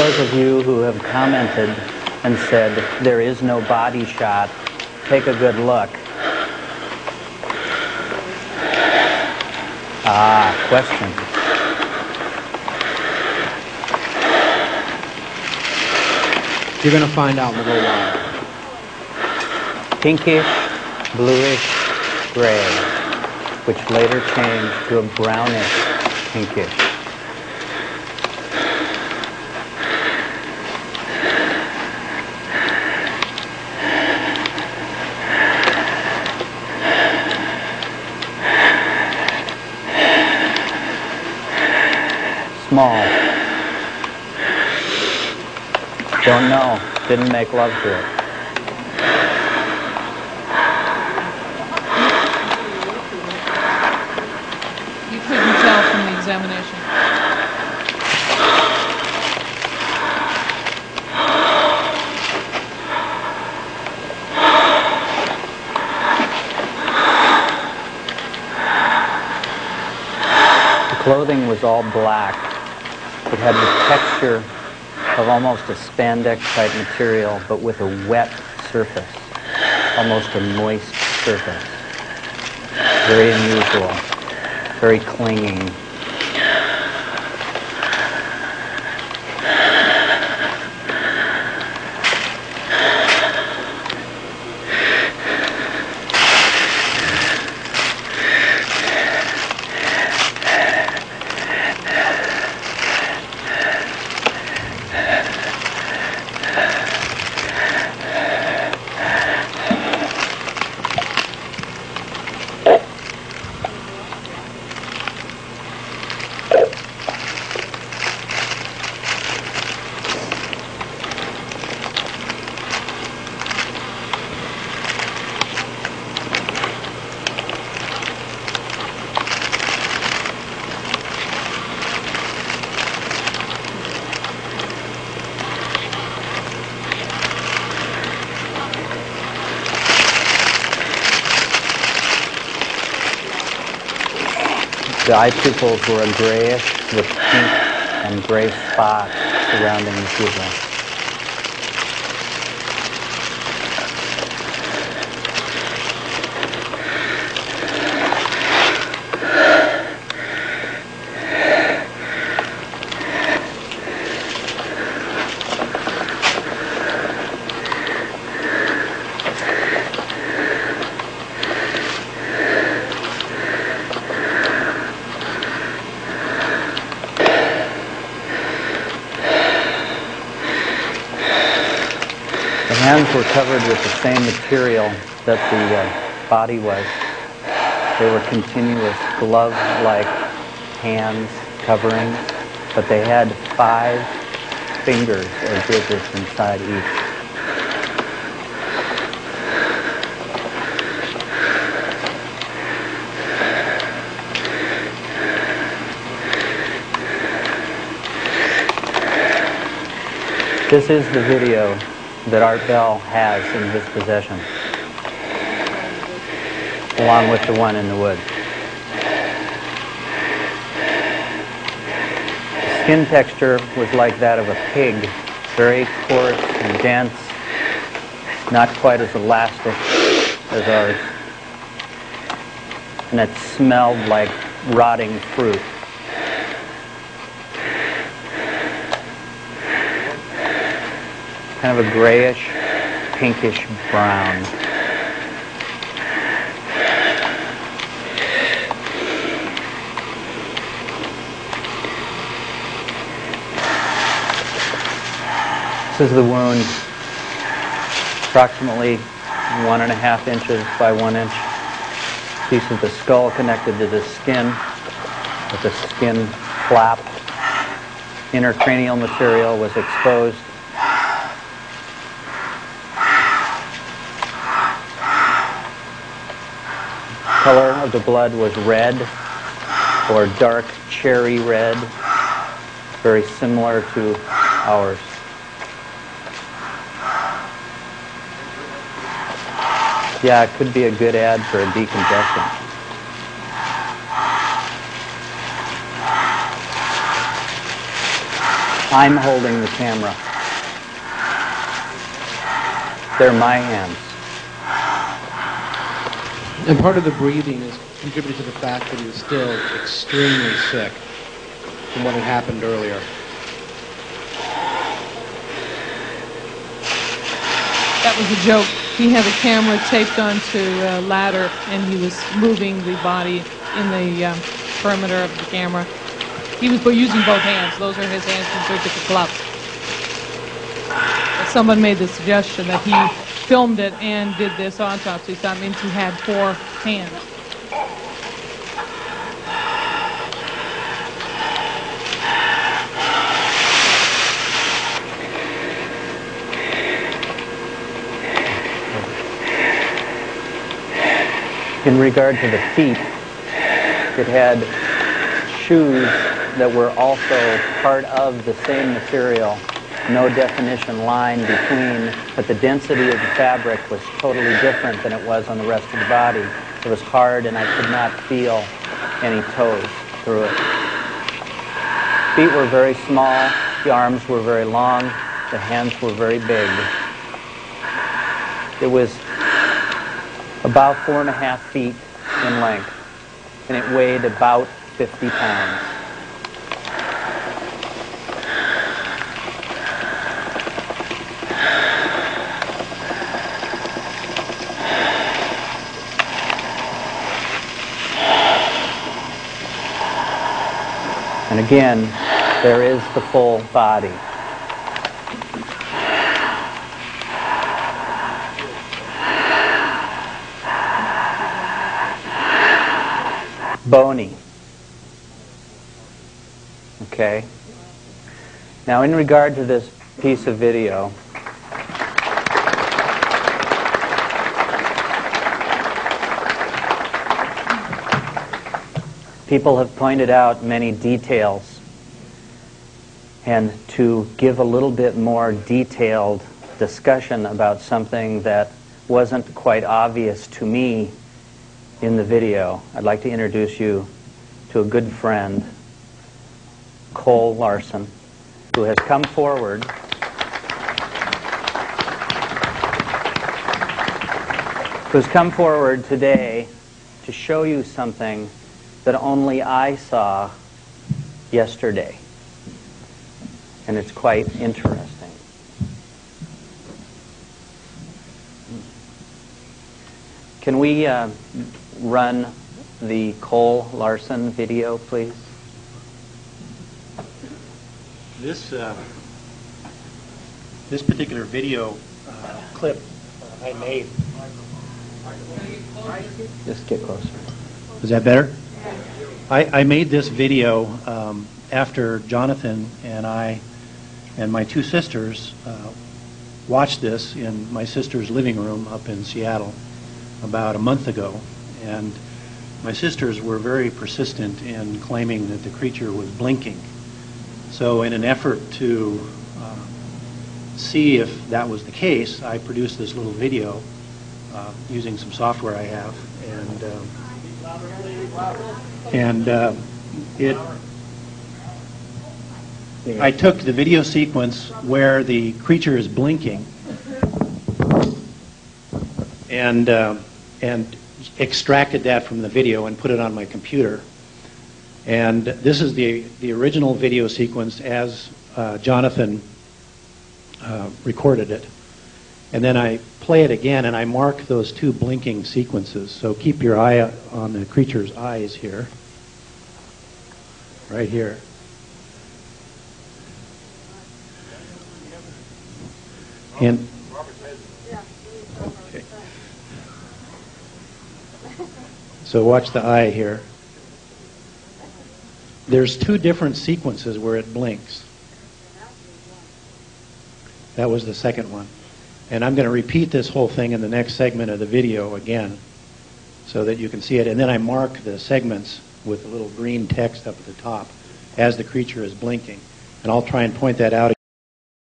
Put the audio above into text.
those of you who have commented and said there is no body shot, take a good look. Question. You're going to find out in a little while. Pinkish, bluish, gray, which later changed to a brownish pinkish. Small. Don't know. Didn't make love to it. You couldn't tell from the examination. The clothing was all black. It had the texture of almost a spandex type material, but with a wet surface, almost a moist surface. Very unusual, very clinging. The eye pupils were a grayish with pink and gray spots surrounding the pupil. The hands were covered with the same material that the body was. They were continuous glove-like hands coverings, but they had 5 fingers or digits inside each. This is the video that Art Bell has in his possession, along with the one in the woods. The skin texture was like that of a pig, very coarse and dense, not quite as elastic as ours, and it smelled like rotting fruit. Kind of a grayish, pinkish brown. This is the wound, approximately 1.5 inches by 1 inch. Piece of the skull connected to the skin with a skin flap. Intercranial material was exposed. Color of the blood was red or dark cherry red, very similar to ours. Yeah, it could be a good ad for a decongestant. I'm holding the camera. They're my hands. And part of the breathing is contributed to the fact that he was still extremely sick from what had happened earlier. That was a joke. He had a camera taped onto a ladder, and he was moving the body in the perimeter of the camera. He was using both hands. Those are his hands in surgical gloves. But someone made the suggestion that he filmed it and did this autopsy, so that means he had 4 hands. In regard to the feet, it had shoes that were also part of the same material. No definition line between, but the density of the fabric was totally different than it was on the rest of the body. It was hard and I could not feel any toes through it. Feet were very small, the arms were very long, the hands were very big. It was about 4.5 feet in length, and it weighed about 50 pounds. And again, there is the full body. Bony. Okay. Now, in regard to this piece of video, people have pointed out many details, and to give a little bit more detailed discussion about something that wasn't quite obvious to me in the video, I'd like to introduce you to a good friend, Cole Larson, who has come forward today to show you something that only I saw yesterday. And it's quite interesting. Can we run the Cole Larson video, please? This particular video clip I made. Just get closer. Is that better? I made this video after Jonathan and I and my 2 sisters watched this in my sister's living room up in Seattle about a month ago. And my sisters were very persistent in claiming that the creature was blinking. So in an effort to see if that was the case, I produced this little video using some software I have, I took the video sequence where the creature is blinking and extracted that from the video and put it on my computer. And this is the original video sequence as Jonathan recorded it. And then I play it again and I mark those 2 blinking sequences. So keep your eye on the creature's eyes here. Right here. And okay. So watch the eye here. There's 2 different sequences where it blinks. That was the second one. And I'm going to repeat this whole thing in the next segment of the video again so that you can see it. And then I mark the segments with a little green text up at the top as the creature is blinking. And I'll try and point that out